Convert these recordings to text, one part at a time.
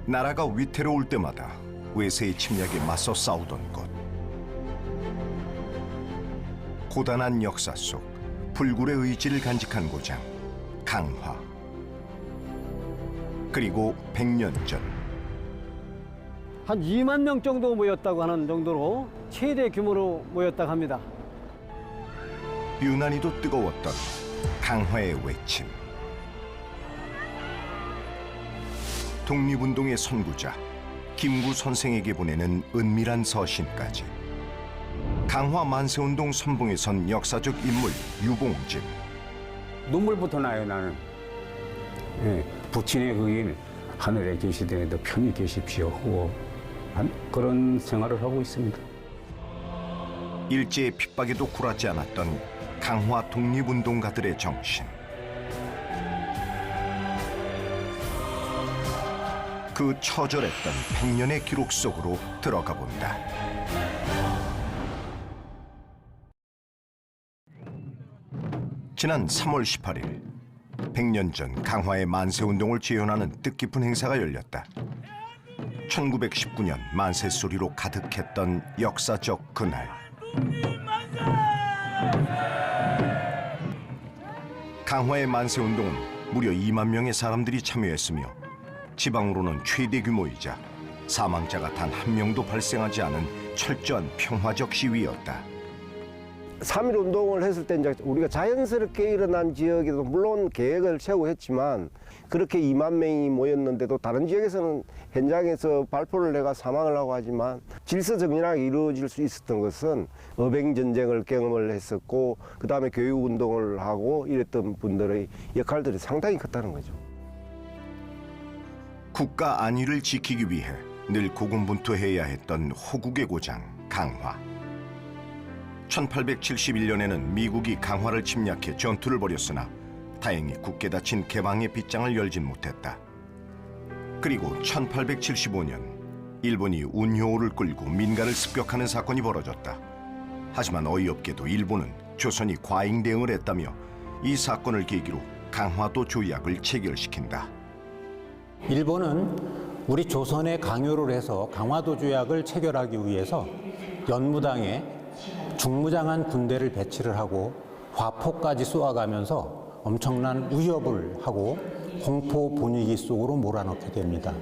나라가 위태로울 때마다 외세의 침략에 맞서 싸우던 곳. 고단한 역사 속 불굴의 의지를 간직한 고장 강화. 그리고 100년 전 한 2만 명 정도 모였다고 하는 정도로 최대 규모로 모였다고 합니다. 유난히도 뜨거웠던 강화의 외침. 독립운동의 선구자 김구 선생에게 보내는 은밀한 서신까지. 강화 만세운동 선봉에 선 역사적 인물 유봉진. 눈물부터 나요, 나는. 예, 부친의 그 일 하늘에 계시더라도 편히 계십시오 하고 그런 생활을 하고 있습니다. 일제의 핍박에도 굴하지 않았던 강화 독립운동가들의 정신. 그 처절했던 100년의 기록 속으로 들어가 본다. 지난 3월 18일 100년 전 강화의 만세운동을 재현하는 뜻깊은 행사가 열렸다. 1919년 만세 소리로 가득했던 역사적 그날. 강화의 만세운동은 무려 2만 명의 사람들이 참여했으며 지방으로는 최대 규모이자 사망자가 단 한 명도 발생하지 않은 철저한 평화적 시위였다. 3.1 운동을 했을 때 이제 우리가 자연스럽게 일어난 지역에도 물론 계획을 세우고 했지만 그렇게 2만 명이 모였는데도 다른 지역에서는 현장에서 발포를 내가 사망을 하고 하지만 질서정연하게 이루어질 수 있었던 것은 어병전쟁을 경험을 했었고 그다음에 교육운동을 하고 이랬던 분들의 역할들이 상당히 컸다는 거죠. 국가 안위를 지키기 위해 늘 고군분투해야 했던 호국의 고장 강화. 1871년에는 미국이 강화를 침략해 전투를 벌였으나 다행히 굳게 닫힌 개방의 빗장을 열진 못했다. 그리고 1875년 일본이 운효호를 끌고 민가를 습격하는 사건이 벌어졌다. 하지만 어이없게도 일본은 조선이 과잉 대응을 했다며 이 사건을 계기로 강화도 조약을 체결시킨다. 일본은 우리 조선에 강요를 해서 강화도 조약을 체결하기 위해서 연무당에 중무장한 군대를 배치를 하고 화포까지 쏘아가면서 엄청난 위협을 하고 공포 분위기 속으로 몰아넣게 됩니다.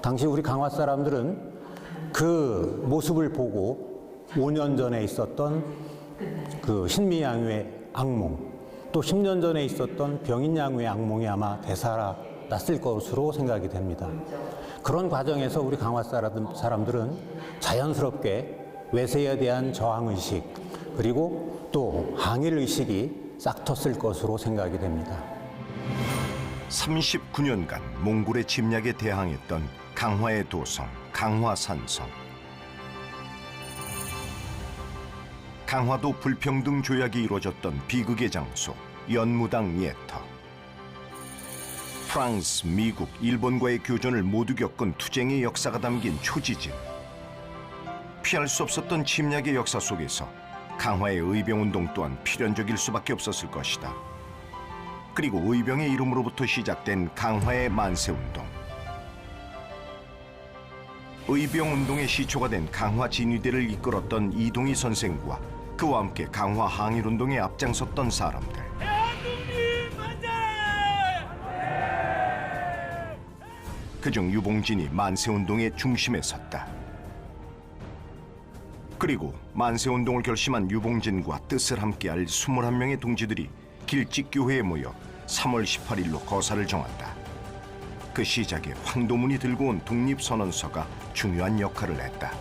당시 우리 강화 사람들은 그 모습을 보고 5년 전에 있었던 그 신미양요의 악몽, 또 10년 전에 있었던 병인양요의 악몽이 아마 되살아났을 것으로 생각이 됩니다. 그런 과정에서 우리 강화 사람들은 자연스럽게 외세에 대한 저항의식 그리고 또 항일의식이 싹텄을 것으로 생각이 됩니다. 39년간 몽골의 침략에 대항했던 강화의 도성 강화산성. 강화도 불평등 조약이 이루어졌던 비극의 장소 연무당 예터. 프랑스, 미국, 일본과의 교전을 모두 겪은 투쟁의 역사가 담긴 초지집. 피할 수 없었던 침략의 역사 속에서 강화의 의병운동 또한 필연적일 수밖에 없었을 것이다. 그리고 의병의 이름으로부터 시작된 강화의 만세운동. 의병운동의 시초가 된 강화 진위대를 이끌었던 이동희 선생과 그와 함께 강화 항일운동에 앞장섰던 사람들. 그중 유봉진이 만세운동의 중심에 섰다. 그리고 만세운동을 결심한 유봉진과 뜻을 함께할 21명의 동지들이 길직교회에 모여 3월 18일로 거사를 정한다. 그 시작에 황도문이 들고 온 독립선언서가 중요한 역할을 했다.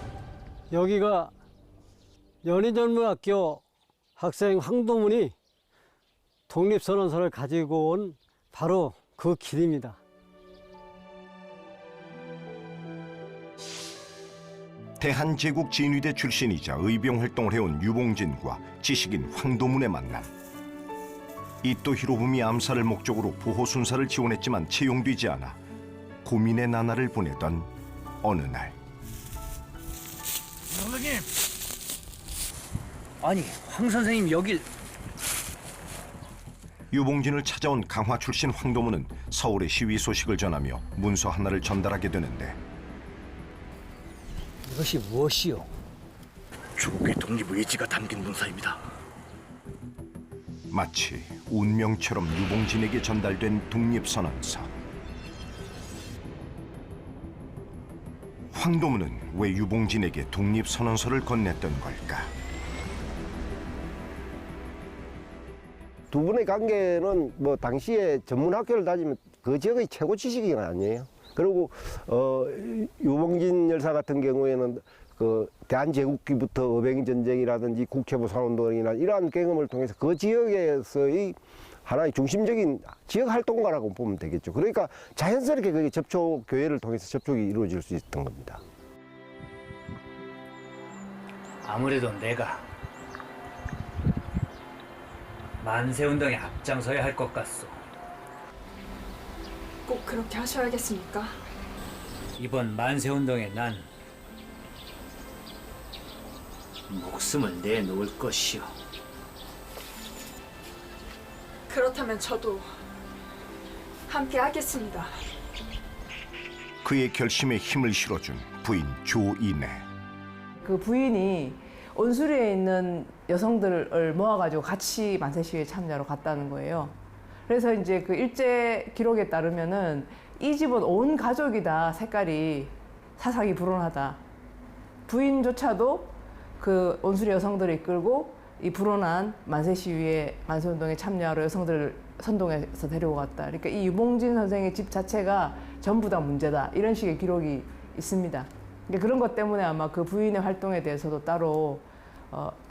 여기가 연희전문학교 학생 황도문이 독립선언서를 가지고 온 바로 그 길입니다. 대한제국 진위대 출신이자 의병 활동을 해온 유봉진과 지식인 황도문의 만남. 이토 히로부미 암살을 목적으로 보호 순사를 지원했지만 채용되지 않아 고민의 나날을 보내던 어느 날. 선생님! 아니, 황 선생님 여길... 유봉진을 찾아온 강화 출신 황도무는 서울의 시위 소식을 전하며 문서 하나를 전달하게 되는데 이것이 무엇이요? 조국의 독립 의지가 담긴 문서입니다. 마치 운명처럼 유봉진에게 전달된 독립선언서. 황도무는 왜 유봉진에게 독립선언서를 건넸던 걸까? 두 분의 관계는 뭐 당시에 전문학교를 다니면 그 지역의 최고 지식인 아니에요. 그리고 유봉진 열사 같은 경우에는 그 대한제국기부터 어백인 전쟁이라든지 국회부 산운동이나 이러한 경험을 통해서 그 지역에서의 하나의 중심적인 지역 활동가라고 보면 되겠죠. 그러니까 자연스럽게 그게 교회를 통해서 접촉이 이루어질 수 있었던 겁니다. 아무래도 내가 만세운동에 앞장서야 할 것 같소. 꼭 그렇게 하셔야겠습니까? 이번 만세운동에 난 목숨을 내놓을 것이오. 그렇다면 저도 함께 하겠습니다. 그의 결심에 힘을 실어준 부인 조인혜. 그 부인이 온수리에 있는 여성들을 모아가지고 같이 만세 시위에 참여하러 갔다는 거예요. 그래서 이제 그 일제 기록에 따르면은 이 집은 온 가족이 다 색깔이 사상이 불온하다. 부인조차도 그 온수리 여성들을 이끌고 이 불온한 만세 시위에 만세운동에 참여하러 여성들을 선동해서 데리고 갔다. 그러니까 이 유봉진 선생의 집 자체가 전부 다 문제다. 이런 식의 기록이 있습니다. 그러니까 그런 것 때문에 아마 그 부인의 활동에 대해서도 따로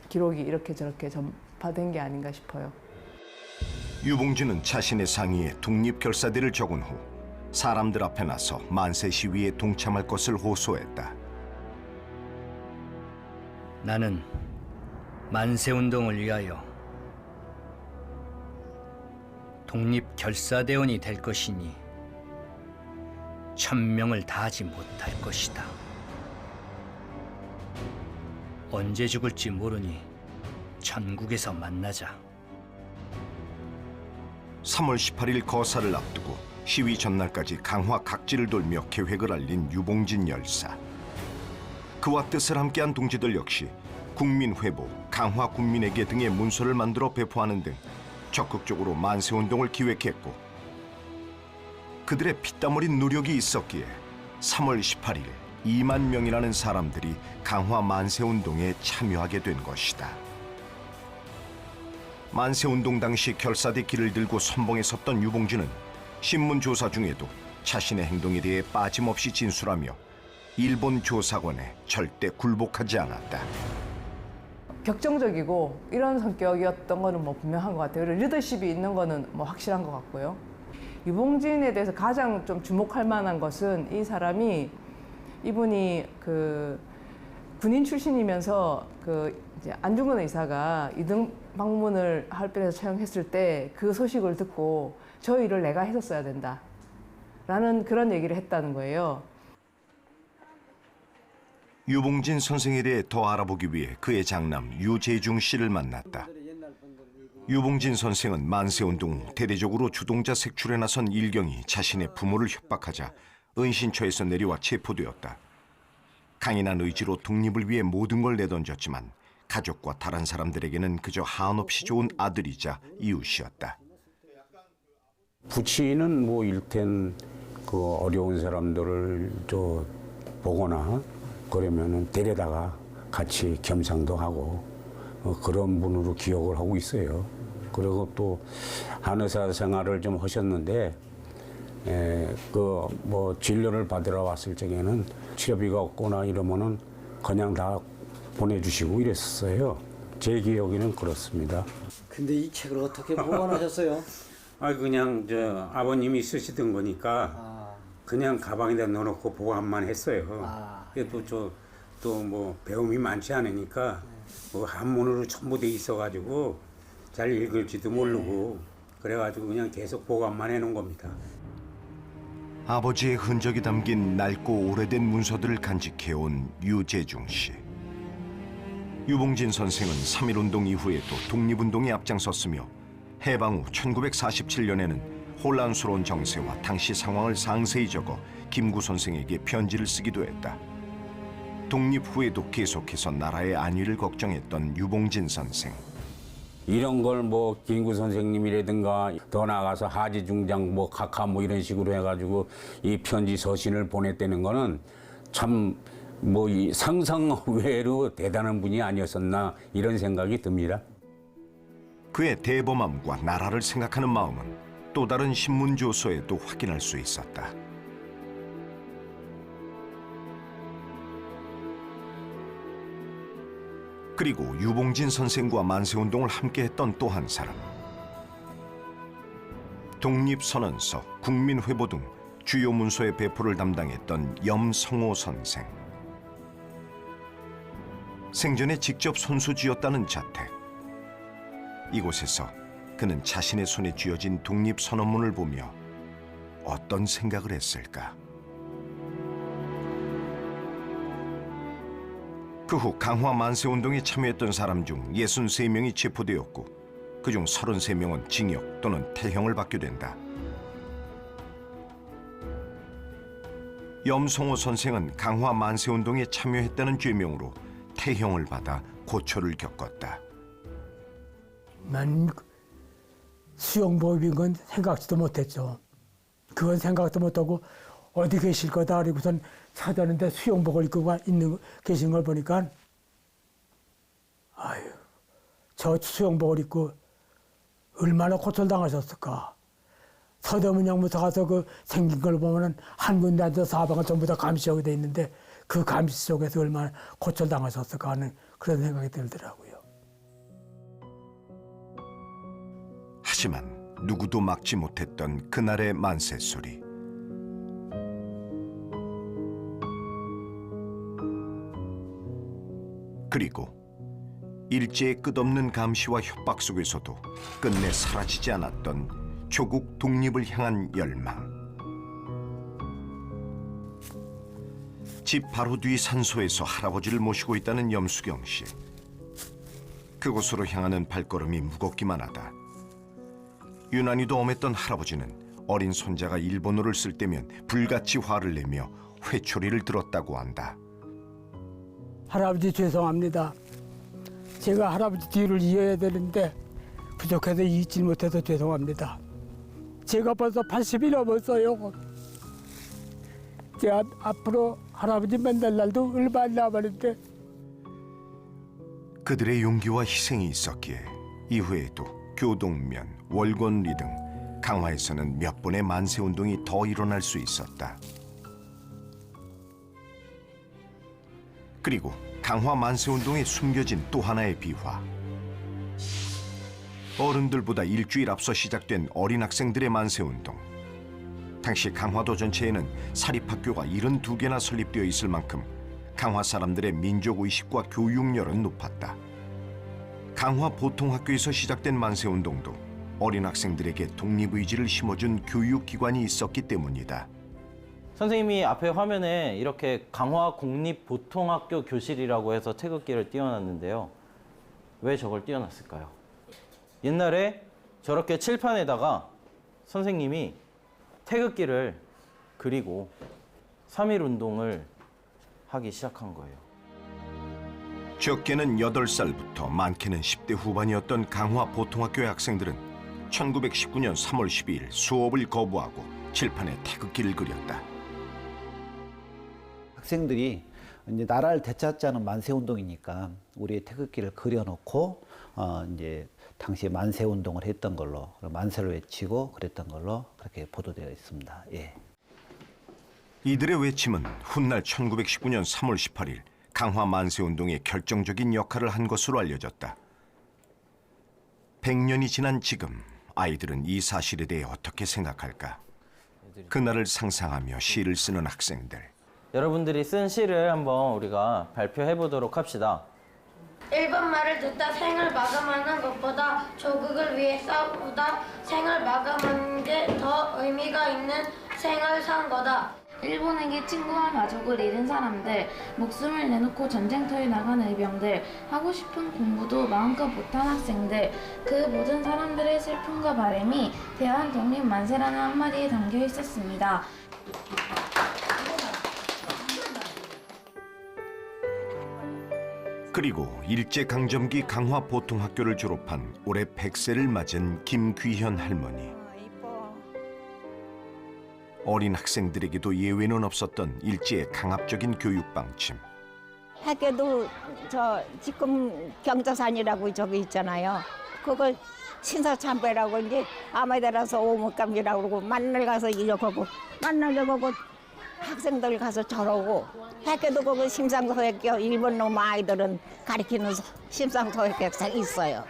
기록이 이렇게 저렇게 전파된 게 아닌가 싶어요. 유봉진은 자신의 상의에 독립결사대를 적은 후 사람들 앞에 나서 만세 시위에 동참할 것을 호소했다. 나는 만세운동을 위하여 독립결사대원이 될 것이니 천명을 다하지 못할 것이다. 언제 죽을지 모르니 천국에서 만나자. 3월 18일 거사를 앞두고 시위 전날까지 강화 각지를 돌며 계획을 알린 유봉진 열사. 그와 뜻을 함께한 동지들 역시 국민회복, 강화 군민에게 등의 문서를 만들어 배포하는 등 적극적으로 만세운동을 기획했고 그들의 피땀 흘린 노력이 있었기에 3월 18일 2만 명이라는 사람들이 강화 만세운동에 참여하게 된 것이다. 만세운동 당시 결사대 길을 들고 선봉에 섰던 유봉진은 신문 조사 중에도 자신의 행동에 대해 빠짐없이 진술하며 일본 조사관에 절대 굴복하지 않았다. 격정적이고 이런 성격이었던 거는 뭐 분명한 것 같아요. 그리고 리더십이 있는 거는 뭐 확실한 것 같고요. 유봉진에 대해서 가장 좀 주목할 만한 것은 이 사람이 이분이 그 군인 출신이면서 그 이제 안중근 의사가 이등 방문을 하얼빈에서 처형했을 때 그 소식을 듣고 저 일을 내가 했었어야 된다. 라는 그런 얘기를 했다는 거예요. 유봉진 선생에 대해 더 알아보기 위해 그의 장남 유재중 씨를 만났다. 유봉진 선생은 만세운동 후 대대적으로 주동자 색출에 나선 일경이 자신의 부모를 협박하자 은신처에서 내려와 체포되었다. 강인한 의지로 독립을 위해 모든 걸 내던졌지만 가족과 다른 사람들에게는 그저 한없이 좋은 아들이자 이웃이었다. 부친은 뭐 일텐 그 어려운 사람들을 보거나 그러면은 데려다가 같이 겸상도 하고 그런 분으로 기억을 하고 있어요. 그리고 또 한의사 생활을 좀 하셨는데 그 뭐 진료를 받으러 왔을 적에는 치료비가 없거나 이러면은 그냥 다 보내주시고 이랬었어요. 제 기억에는 그렇습니다. 근데 이 책을 어떻게 보관하셨어요? 그냥 아버님이 쓰시던 거니까 그냥 가방에다 넣어놓고 보관만 했어요. 그래도 또 뭐 배움이 많지 않으니까 뭐 한문으로 전부 돼 있어가지고 잘 읽을지도 모르고 그래가지고 그냥 계속 보관만 해놓은 겁니다. 아버지의 흔적이 담긴 낡고 오래된 문서들을 간직해온 유재중 씨. 유봉진 선생은 3.1운동 이후에도 독립운동에 앞장섰으며 해방 후 1947년에는 혼란스러운 정세와 당시 상황을 상세히 적어 김구 선생에게 편지를 쓰기도 했다. 독립 후에도 계속해서 나라의 안위를 걱정했던 유봉진 선생. 이런 걸 뭐 김구 선생님이라든가 더 나아가서 하지 중장 뭐 각하 뭐 이런 식으로 해가지고 이 편지 서신을 보냈다는 거는 참 뭐 이 상상 외로 대단한 분이 아니었었나 이런 생각이 듭니다. 그의 대범함과 나라를 생각하는 마음은 또 다른 신문 조서에도 확인할 수 있었다. 그리고 유봉진 선생과 만세운동을 함께했던 또 한 사람. 독립선언서, 국민회보 등 주요 문서의 배포를 담당했던 염성호 선생. 생전에 직접 손수쥐었다는 자택. 이곳에서 그는 자신의 손에 쥐어진 독립선언문을 보며 어떤 생각을 했을까? 그 후 강화 만세운동에 참여했던 사람 중 63명이 체포되었고 그중 33명은 징역 또는 태형을 받게 된다. 염성호 선생은 강화 만세운동에 참여했다는 죄명으로 태형을 받아 고초를 겪었다. 난 수용법인 건 생각지도 못했죠. 그건 생각도 못하고 어디 계실 거다 그리고선 찾았는데 수용복을 입고 계신 걸 보니까 아유 저 수용복을 입고 얼마나 고초당하셨을까. 서대문역부터 가서 그 생긴 걸 보면은 한 군데 앉아서 사방을 전부 다 감시하게 돼 있는데 그 감시 속에서 얼마나 고초당하셨을까 하는 그런 생각이 들더라고요. 하지만 누구도 막지 못했던 그날의 만세 소리. 그리고 일제의 끝없는 감시와 협박 속에서도 끝내 사라지지 않았던 조국 독립을 향한 열망. 집 바로 뒤 산소에서 할아버지를 모시고 있다는 염수경 씨. 그곳으로 향하는 발걸음이 무겁기만 하다. 유난히도 엄했던 할아버지는 어린 손자가 일본어를 쓸 때면 불같이 화를 내며 회초리를 들었다고 한다. 할아버지 죄송합니다. 제가 할아버지 뒤를 이어야 되는데 부족해서 잊지 못해서 죄송합니다. 제가 벌써 80이 넘었어요. 제가 앞으로 할아버지 만날 날도 얼마 안 남았는데 그들의 용기와 희생이 있었기에 이후에도 교동면, 월권리 등 강화에서는 몇 번의 만세운동이 더 일어날 수 있었다. 그리고 강화 만세운동에 숨겨진 또 하나의 비화. 어른들보다 일주일 앞서 시작된 어린 학생들의 만세운동. 당시 강화도 전체에는 사립학교가 72개나 설립되어 있을 만큼 강화 사람들의 민족의식과 교육열은 높았다. 강화 보통학교에서 시작된 만세운동도 어린 학생들에게 독립의지를 심어준 교육기관이 있었기 때문이다. 선생님이 앞에 화면에 이렇게 강화 공립보통학교 교실이라고 해서 태극기를 띄워놨는데요. 왜 저걸 띄워놨을까요? 옛날에 저렇게 칠판에다가 선생님이 태극기를 그리고 3.1운동을 하기 시작한 거예요. 적게는 8살부터 많게는 10대 후반이었던 강화 보통학교의 학생들은 1919년 3월 12일 수업을 거부하고 칠판에 태극기를 그렸다. 학생들이 이제 나라를 되찾자는 만세운동이니까 우리의 태극기를 그려놓고 이제 당시에 만세운동을 했던 걸로 만세를 외치고 그랬던 걸로 그렇게 보도되어 있습니다. 예. 이들의 외침은 훗날 1919년 3월 18일 강화 만세운동에 결정적인 역할을 한 것으로 알려졌다. 100년이 지난 지금 아이들은 이 사실에 대해 어떻게 생각할까? 그날을 상상하며 시를 쓰는 학생들. 여러분들이 쓴 시를 한번 우리가 발표해 보도록 합시다. 일본 말을 듣다 생을 마감하는 것보다 조국을 위해 싸우다 생을 마감하는 게 더 의미가 있는 생을 산 거다. 일본에게 친구와 가족을 잃은 사람들, 목숨을 내놓고 전쟁터에 나간 의병들, 하고 싶은 공부도 마음껏 못한 학생들, 그 모든 사람들의 슬픔과 바람이 대한 독립 만세라는 한마디에 담겨 있었습니다. 그리고 일제강점기 강화보통학교를 졸업한 올해 100세를 맞은 김귀현 할머니. 어린 학생들에게도 예외는 없었던 일제의 강압적인 교육 방침. 학교도 지금 경자산이라고 저기 있잖아요. 그걸 신사참배라고 이제 아마데라서 오목감이라고 그러고 만날 가서 이러고 만나려고 하고 학생들 가서 저러고 학교도 거기 심상소학교 일본 놈 아이들은 가르치는 심상소학교가 있어요.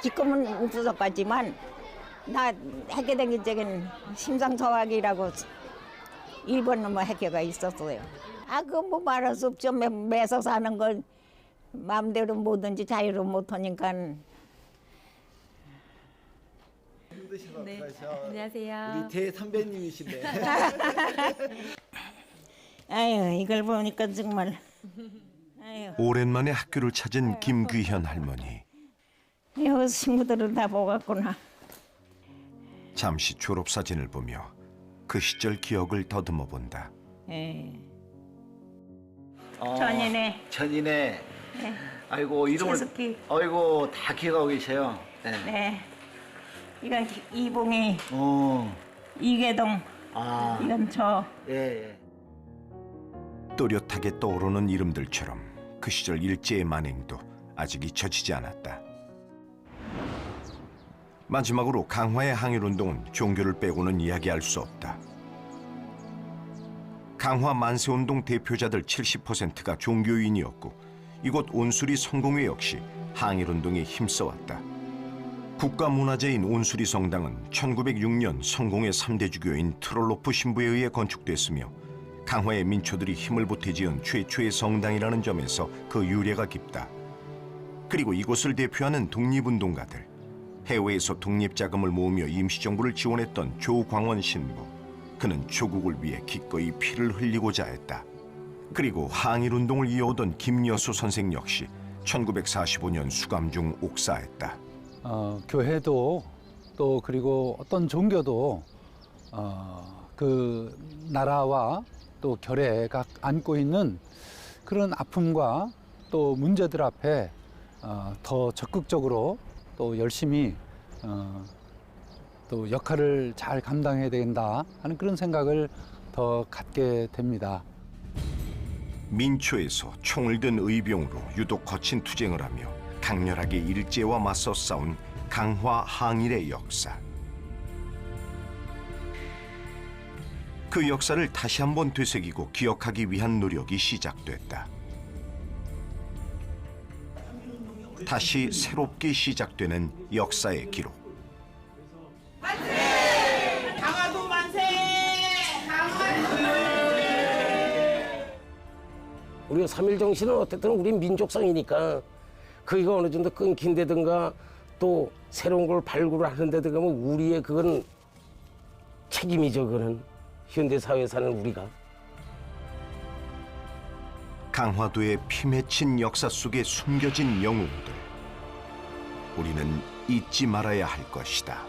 지금은 부족하지만 나 학교 다닐 적엔 심상소학이라고 일본 놈 학교가 있었어요. 그거 뭐 말할 수 없죠. 매서 사는 걸 마음대로 뭐든지 자유로 못하니까. 네, 안녕하세요. 우리 대선배님이신데. 아유, 이걸 보니까 정말. 오랜만에 학교를 찾은 김귀현 할머니. 이 친구들은 다 보았구나. 잠시 졸업사진을 보며 그 시절 기억을 더듬어 본다. 전이네. 전이네. 네. 아이고 이름을. 최숙희. 아이고 다 기억하고 계세요. 네. 네. 이건 이봉이, 어. 이계동, 이건 저. 예. 또렷하게 떠오르는 이름들처럼 그 시절 일제의 만행도 아직 잊혀지지 않았다. 마지막으로 강화의 항일운동은 종교를 빼고는 이야기할 수 없다. 강화 만세운동 대표자들 70%가 종교인이었고 이곳 온수리 성공회 역시 항일운동에 힘써왔다. 국가문화재인 온수리 성당은 1906년 성공회 3대 주교인 트롤로프 신부에 의해 건축됐으며 강화의 민초들이 힘을 보태 지은 최초의 성당이라는 점에서 그 유래가 깊다. 그리고 이곳을 대표하는 독립운동가들, 해외에서 독립자금을 모으며 임시정부를 지원했던 조광원 신부, 그는 조국을 위해 기꺼이 피를 흘리고자 했다. 그리고 항일운동을 이어오던 김여수 선생 역시 1945년 수감 중 옥사했다. 교회도 또 그리고 어떤 종교도 그 나라와 또 결애가 안고 있는 그런 아픔과 또 문제들 앞에 더 적극적으로 또 열심히 또 역할을 잘 감당해야 된다 하는 그런 생각을 더 갖게 됩니다. 민초에서 총을 든 의병으로 유독 거친 투쟁을 하며 강렬하게 일제와 맞서 싸운 강화 항일의 역사. 그 역사를 다시 한번 되새기고 기억하기 위한 노력이 시작됐다. 다시 새롭게 시작되는 역사의 기록. 만세! 강화도 만세! 우리가 3.1 정신은 어쨌든 우리 민족성이니까 그게 어느 정도 끊긴다든가 또 새로운 걸 발굴을 하는데든가 뭐 우리의 그건 책임이죠. 그거는 현대 사회에 사는 우리가. 강화도의 피 맺힌 역사 속에 숨겨진 영웅들. 우리는 잊지 말아야 할 것이다.